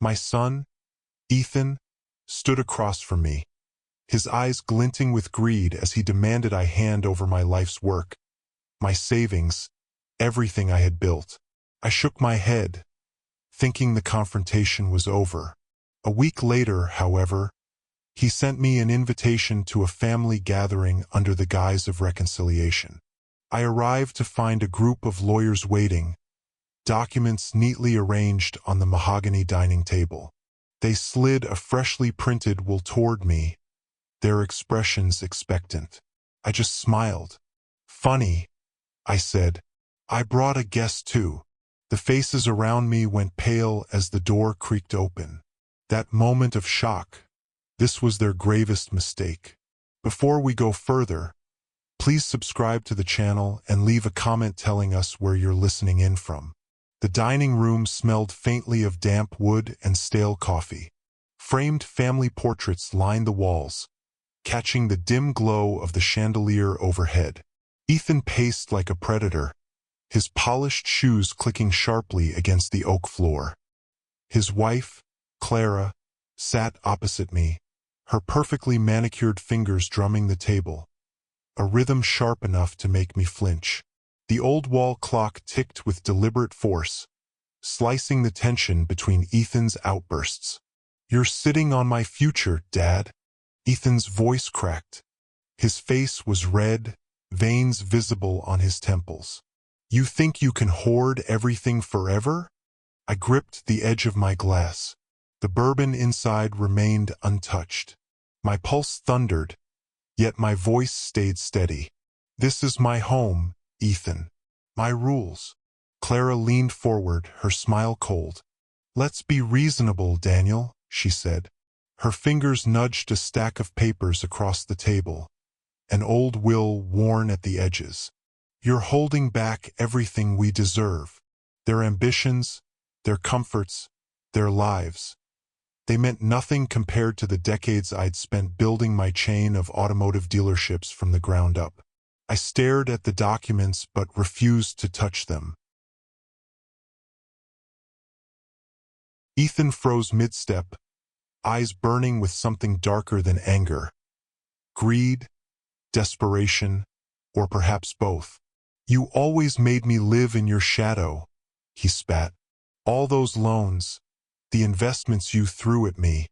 My son, Ethan, stood across from me, his eyes glinting with greed as he demanded I hand over my life's work, my savings, everything I had built. I shook my head, thinking the confrontation was over. A week later, however, he sent me an invitation to a family gathering under the guise of reconciliation. I arrived to find a group of lawyers waiting, documents neatly arranged on the mahogany dining table. They slid a freshly printed will toward me, their expressions expectant. I just smiled. "Funny," I said. "I brought a guest too." The faces around me went pale as the door creaked open. That moment of shock. This was their gravest mistake. Before we go further, please subscribe to the channel and leave a comment telling us where you're listening in from. The dining room smelled faintly of damp wood and stale coffee. Framed family portraits lined the walls, catching the dim glow of the chandelier overhead. Ethan paced like a predator, his polished shoes clicking sharply against the oak floor. His wife, Clara, sat opposite me, her perfectly manicured fingers drumming the table, a rhythm sharp enough to make me flinch. The old wall clock ticked with deliberate force, slicing the tension between Ethan's outbursts. "You're sitting on my future, Dad." Ethan's voice cracked. His face was red, veins visible on his temples. "You think you can hoard everything forever?" I gripped the edge of my glass. The bourbon inside remained untouched. My pulse thundered, yet my voice stayed steady. "This is my home, Ethan. My rules." Clara leaned forward, her smile cold. "Let's be reasonable, Daniel," she said. Her fingers nudged a stack of papers across the table, an old will worn at the edges. "You're holding back everything we deserve. Their ambitions, their comforts, their lives. They meant nothing compared to the decades I'd spent building my chain of automotive dealerships from the ground up." I stared at the documents but refused to touch them. Ethan froze mid-step, eyes burning with something darker than anger. Greed, desperation, or perhaps both. "You always made me live in your shadow," he spat. "All those loans, the investments you threw at me,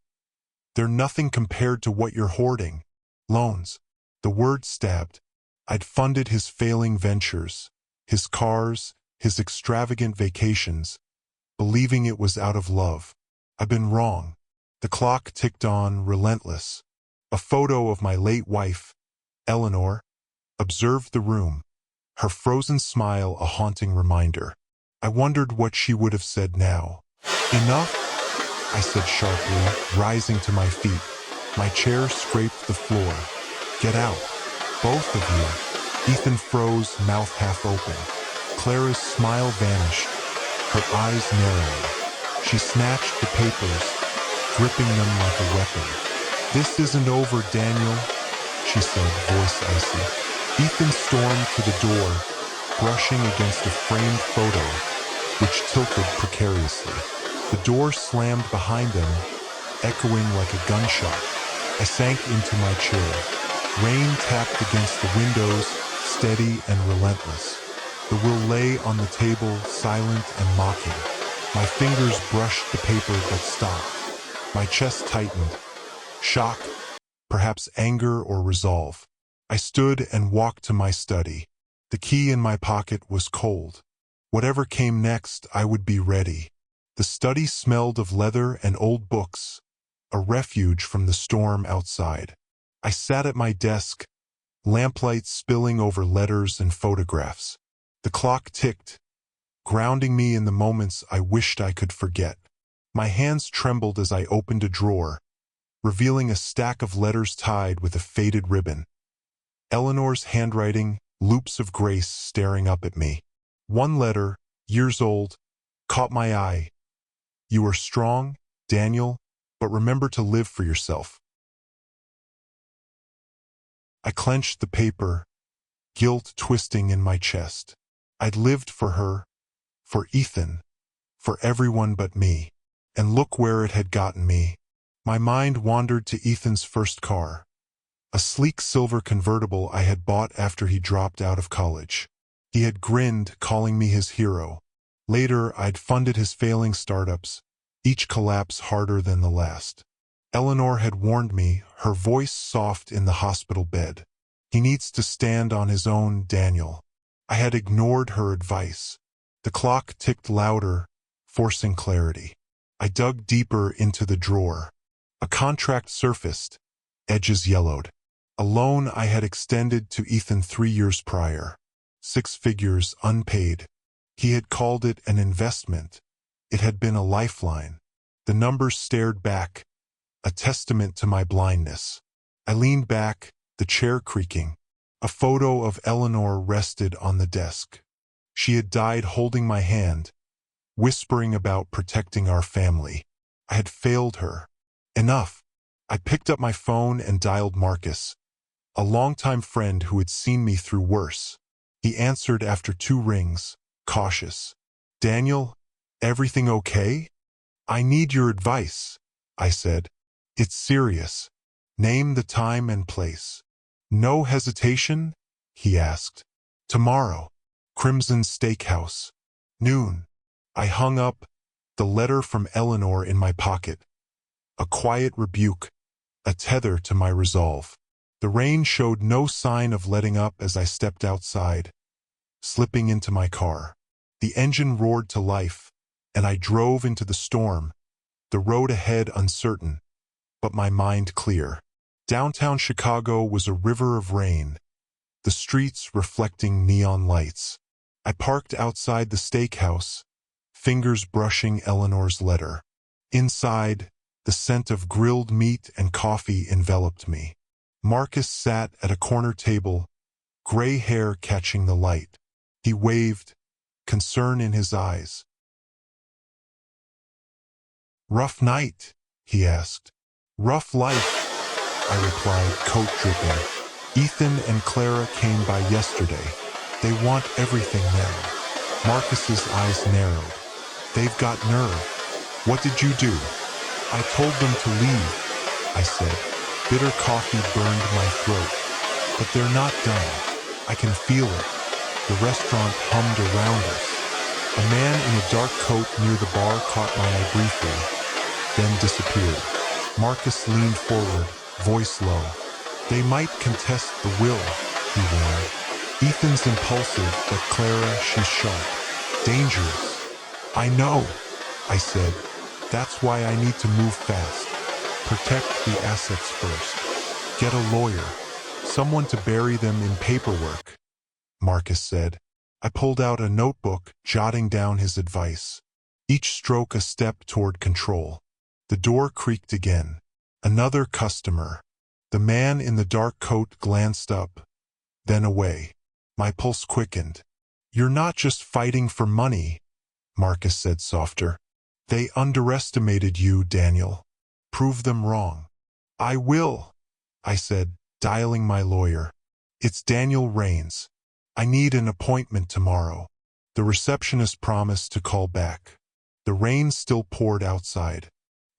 they're nothing compared to what you're hoarding." Loans. The word stabbed. I'd funded his failing ventures, his cars, his extravagant vacations, believing it was out of love. I've been wrong. The clock ticked on, relentless. A photo of my late wife, Eleanor, observed the room, her frozen smile a haunting reminder. I wondered what she would have said now. "Enough," I said sharply, rising to my feet. My chair scraped the floor. "Get out. Both of you." Ethan froze, mouth half open. Clara's smile vanished, her eyes narrowed. She snatched the papers, gripping them like a weapon. "This isn't over, Daniel," she said, voice icy. Ethan stormed to the door, brushing against a framed photo, which tilted precariously. The door slammed behind them, echoing like a gunshot. I sank into my chair. Rain tapped against the windows, steady and relentless. The will lay on the table, silent and mocking. My fingers brushed the paper but stopped. My chest tightened. Shock, perhaps anger or resolve. I stood and walked to my study. The key in my pocket was cold. Whatever came next, I would be ready. The study smelled of leather and old books, a refuge from the storm outside. I sat at my desk, lamplight spilling over letters and photographs. The clock ticked, grounding me in the moments I wished I could forget. My hands trembled as I opened a drawer, revealing a stack of letters tied with a faded ribbon. Eleanor's handwriting, loops of grace staring up at me. One letter, years old, caught my eye. "You are strong, Daniel, but remember to live for yourself." I clenched the paper, guilt twisting in my chest. I'd lived for her, for Ethan, for everyone but me. And look where it had gotten me. My mind wandered to Ethan's first car, a sleek silver convertible I had bought after he dropped out of college. He had grinned, calling me his hero. Later, I'd funded his failing startups, each collapse harder than the last. Eleanor had warned me, her voice soft in the hospital bed. He needs to stand on his own, Daniel. I had ignored her advice. The clock ticked louder, forcing clarity. I dug deeper into the drawer. A contract surfaced, edges yellowed. A loan I had extended to Ethan 3 years prior. 6 figures unpaid. He had called it an investment. It had been a lifeline. The numbers stared back, a testament to my blindness. I leaned back, the chair creaking. A photo of Eleanor rested on the desk. She had died holding my hand, whispering about protecting our family. I had failed her. Enough. I picked up my phone and dialed Marcus, a longtime friend who had seen me through worse. He answered after 2 rings, cautious. Daniel, everything okay? I need your advice, I said. It's serious. Name the time and place. No hesitation? He asked. Tomorrow. Crimson Steakhouse. Noon. I hung up, the letter from Eleanor in my pocket. A quiet rebuke, a tether to my resolve. The rain showed no sign of letting up as I stepped outside, slipping into my car. The engine roared to life, and I drove into the storm, the road ahead uncertain, but my mind clear. Downtown Chicago was a river of rain, the streets reflecting neon lights. I parked outside the steakhouse, fingers brushing Eleanor's letter. Inside, the scent of grilled meat and coffee enveloped me. Marcus sat at a corner table, gray hair catching the light. He waved, concern in his eyes. Rough night? He asked. Rough life, I replied, coat dripping. Ethan and Clara came by yesterday. They want everything now. Marcus's eyes narrowed. They've got nerve. What did you do? I told them to leave, I said. Bitter coffee burned my throat. But they're not done. I can feel it. The restaurant hummed around us. A man in a dark coat near the bar caught my eye briefly, then disappeared. Marcus leaned forward, voice low. They might contest the will, he warned. Ethan's impulsive, but Clara, she's sharp. Dangerous. I know, I said. That's why I need to move fast. Protect the assets first. Get a lawyer. Someone to bury them in paperwork, Marcus said. I pulled out a notebook, jotting down his advice. Each stroke a step toward control. The door creaked again. Another customer. The man in the dark coat glanced up, then away. My pulse quickened. You're not just fighting for money, Marcus said softer. They underestimated you, Daniel. Prove them wrong. I will, I said, dialing my lawyer. It's Daniel Rains. I need an appointment tomorrow. The receptionist promised to call back. The rain still poured outside.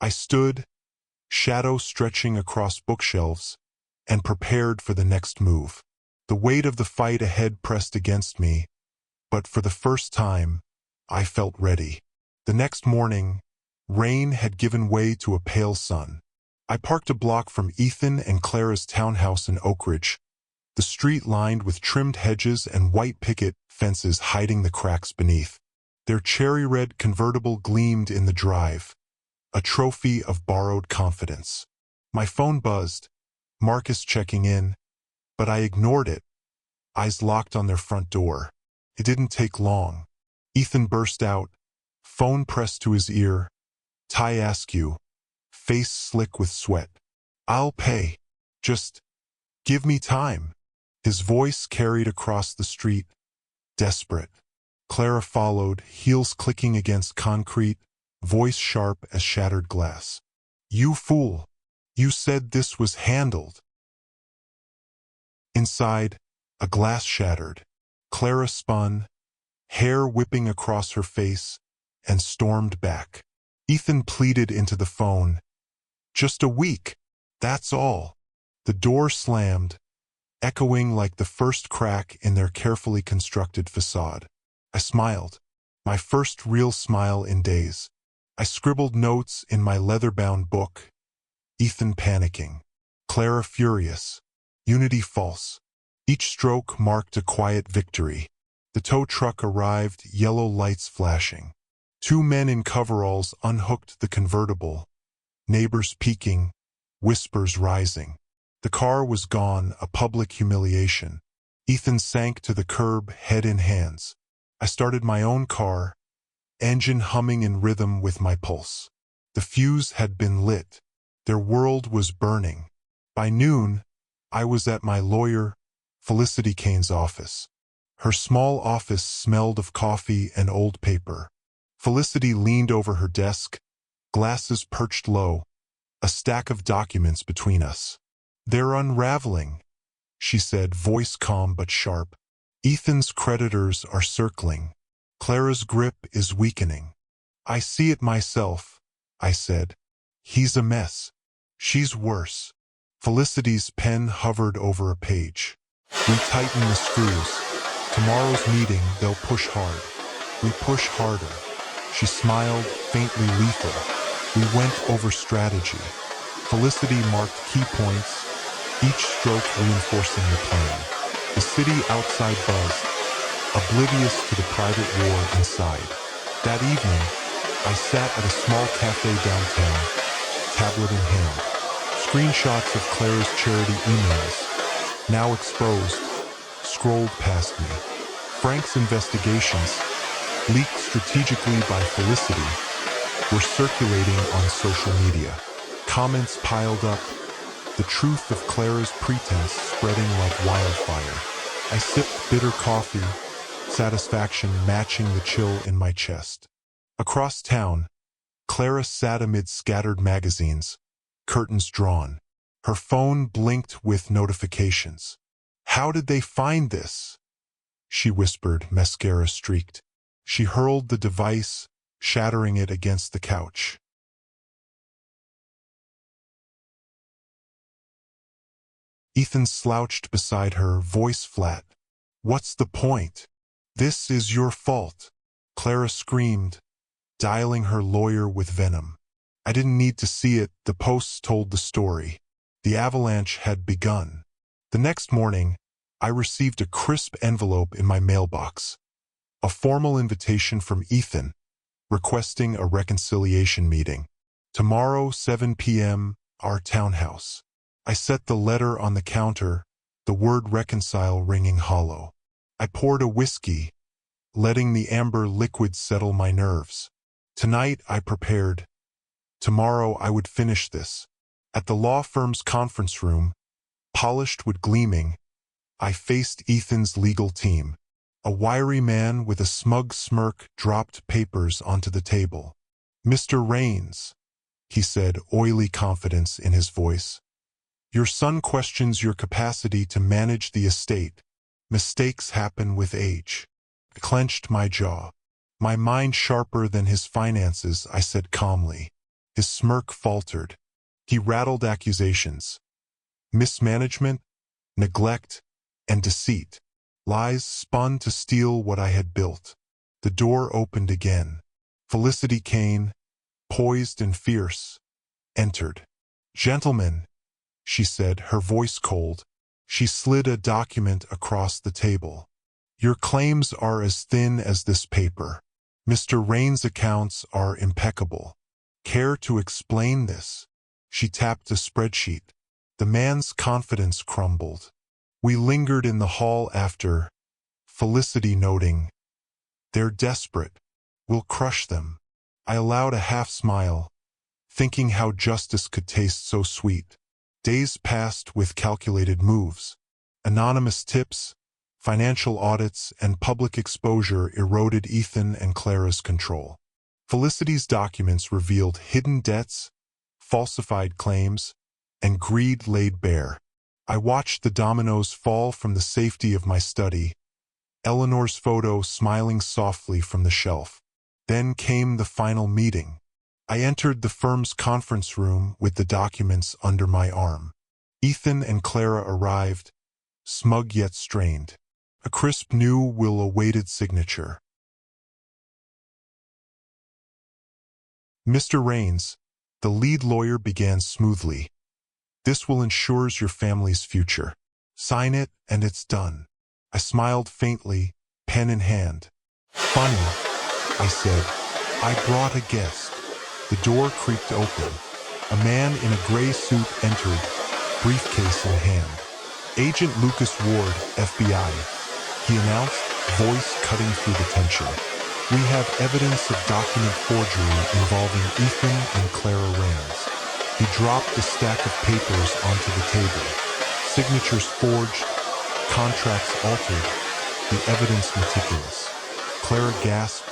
I stood, shadow stretching across bookshelves, and prepared for the next move. The weight of the fight ahead pressed against me, but for the first time, I felt ready. The next morning, rain had given way to a pale sun. I parked a block from Ethan and Clara's townhouse in Oak Ridge, the street lined with trimmed hedges and white picket fences hiding the cracks beneath. Their cherry-red convertible gleamed in the drive, a trophy of borrowed confidence. My phone buzzed, Marcus checking in, but I ignored it, eyes locked on their front door. It didn't take long. Ethan burst out, phone pressed to his ear. Ty Askew, face slick with sweat. I'll pay. Just give me time. His voice carried across the street, desperate. Clara followed, heels clicking against concrete, voice sharp as shattered glass. You fool! You said this was handled. Inside, a glass shattered. Clara spun, hair whipping across her face, and stormed back. Ethan pleaded into the phone. Just a week. That's all. The door slammed, echoing like the first crack in their carefully constructed facade. I smiled. My first real smile in days. I scribbled notes in my leather-bound book. Ethan panicking. Clara furious. Unity false. Each stroke marked a quiet victory. The tow truck arrived, yellow lights flashing. Two men in coveralls unhooked the convertible. Neighbors peeking, whispers rising. The car was gone, a public humiliation. Ethan sank to the curb, head in hands. I started my own car, engine humming in rhythm with my pulse. The fuse had been lit. Their world was burning. By noon, I was at my lawyer, Felicity Kane's office. Her small office smelled of coffee and old paper. Felicity leaned over her desk, glasses perched low, a stack of documents between us. "They're unraveling," she said, voice calm but sharp. "Ethan's creditors are circling. Clara's grip is weakening." "I see it myself," I said. "He's a mess. She's worse." Felicity's pen hovered over a page. "We tighten the screws. Tomorrow's meeting, they'll push hard. We push harder." She smiled, faintly lethal. We went over strategy. Felicity marked key points, each stroke reinforcing the plan. The city outside buzzed, oblivious to the private war inside. That evening, I sat at a small cafe downtown, tablet in hand. Screenshots of Clara's charity emails, now exposed, scrolled past me. Frank's investigations, leaked strategically by Felicity, were circulating on social media. Comments piled up, the truth of Clara's pretense spreading like wildfire. I sipped bitter coffee, satisfaction matching the chill in my chest. Across town, Clara sat amid scattered magazines, curtains drawn. Her phone blinked with notifications. "How did they find this?" she whispered, mascara streaked. She hurled the device, shattering it against the couch. Ethan slouched beside her, voice flat. "What's the point? This is your fault," Clara screamed, dialing her lawyer with venom. I didn't need to see it, the posts told the story. The avalanche had begun. The next morning, I received a crisp envelope in my mailbox. A formal invitation from Ethan, requesting a reconciliation meeting. Tomorrow, 7 p.m., our townhouse. I set the letter on the counter, the word reconcile ringing hollow. I poured a whiskey, letting the amber liquid settle my nerves. Tonight I prepared. Tomorrow I would finish this. At the law firm's conference room, polished with gleaming, I faced Ethan's legal team. A wiry man with a smug smirk dropped papers onto the table. "Mr. Rains," he said, oily confidence in his voice. "Your son questions your capacity to manage the estate. Mistakes happen with age." I clenched my jaw. My mind sharper than his finances, I said calmly. His smirk faltered. He rattled accusations. Mismanagement, neglect, and deceit. Lies spun to steal what I had built. The door opened again. Felicity Kane, poised and fierce, entered. "Gentlemen," she said, her voice cold. She slid a document across the table. "Your claims are as thin as this paper. Mr. Rain's accounts are impeccable. Care to explain this?" She tapped a spreadsheet. The man's confidence crumbled. We lingered in the hall after, Felicity noting, "They're desperate. We'll crush them." I allowed a half smile, thinking how justice could taste so sweet. Days passed with calculated moves. Anonymous tips, financial audits, and public exposure eroded Ethan and Clara's control. Felicity's documents revealed hidden debts, falsified claims, and greed laid bare. I watched the dominoes fall from the safety of my study, Eleanor's photo smiling softly from the shelf. Then came the final meeting. I entered the firm's conference room with the documents under my arm. Ethan and Clara arrived, smug yet strained. A crisp new will-awaited signature. Mr. Rains, the lead lawyer began smoothly. This will ensure your family's future. Sign it and it's done. I smiled faintly, pen in hand. Funny, I said. I brought a guest. The door creaked open. A man in a gray suit entered, briefcase in hand. Agent Lucas Ward, FBI, he announced, voice cutting through the tension. We have evidence of document forgery involving Ethan and Clara Rains. He dropped a stack of papers onto the table. Signatures forged, contracts altered, the evidence meticulous. Clara gasped,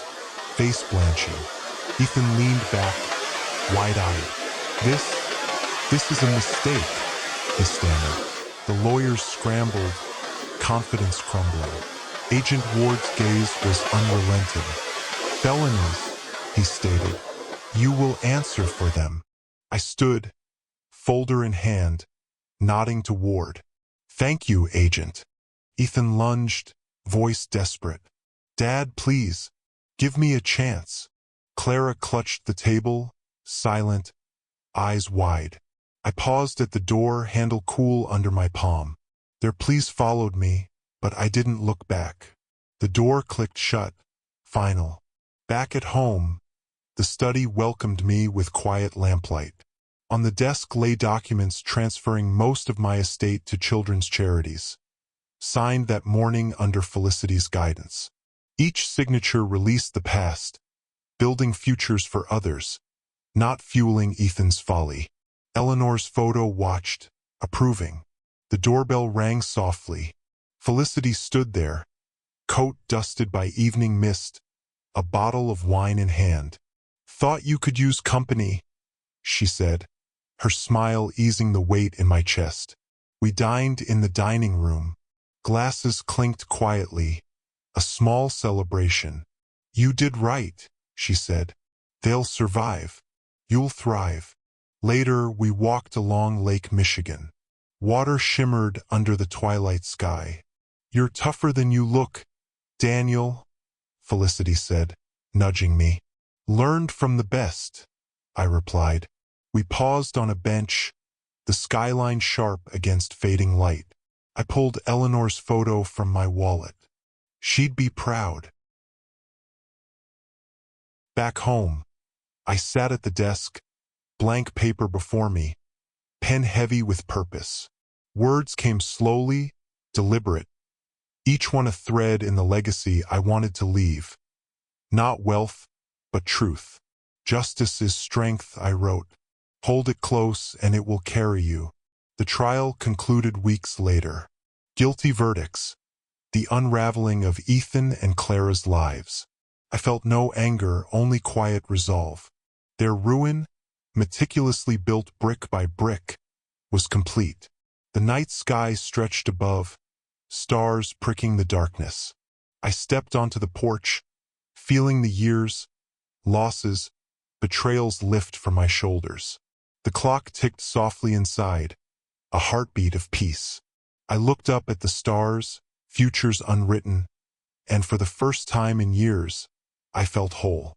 face blanching. Ethan leaned back, wide-eyed. This is a mistake, he stammered. The lawyers scrambled, confidence crumbling. Agent Ward's gaze was unrelenting. Felonies, he stated. You will answer for them. I stood, folder in hand, nodding to Ward. Thank you, Agent. Ethan lunged, voice desperate. Dad, please, give me a chance. Clara clutched the table, silent, eyes wide. I paused at the door, handle cool under my palm. Their pleas followed me, but I didn't look back. The door clicked shut, final. Back at home, the study welcomed me with quiet lamplight. On the desk lay documents transferring most of my estate to children's charities, signed that morning under Felicity's guidance. Each signature released the past, building futures for others, not fueling Ethan's folly. Eleanor's photo watched, approving. The doorbell rang softly. Felicity stood there, coat dusted by evening mist, a bottle of wine in hand. Thought you could use company, she said, her smile easing the weight in my chest. We dined in the dining room. Glasses clinked quietly, a small celebration. You did right, she said. They'll survive. You'll thrive. Later, we walked along Lake Michigan. Water shimmered under the twilight sky. You're tougher than you look, Daniel, Felicity said, nudging me. Learned from the best, I replied. We paused on a bench, the skyline sharp against fading light. I pulled Eleanor's photo from my wallet. She'd be proud. Back home, I sat at the desk, blank paper before me, pen heavy with purpose. Words came slowly, deliberate, each one a thread in the legacy I wanted to leave. Not wealth, but truth. Justice is strength, I wrote. Hold it close and it will carry you. The trial concluded weeks later. Guilty verdicts. The unraveling of Ethan and Clara's lives. I felt no anger, only quiet resolve. Their ruin, meticulously built brick by brick, was complete. The night sky stretched above, stars pricking the darkness. I stepped onto the porch, feeling the years, losses, betrayals lift from my shoulders. The clock ticked softly inside, a heartbeat of peace. I looked up at the stars, futures unwritten, and for the first time in years, I felt whole.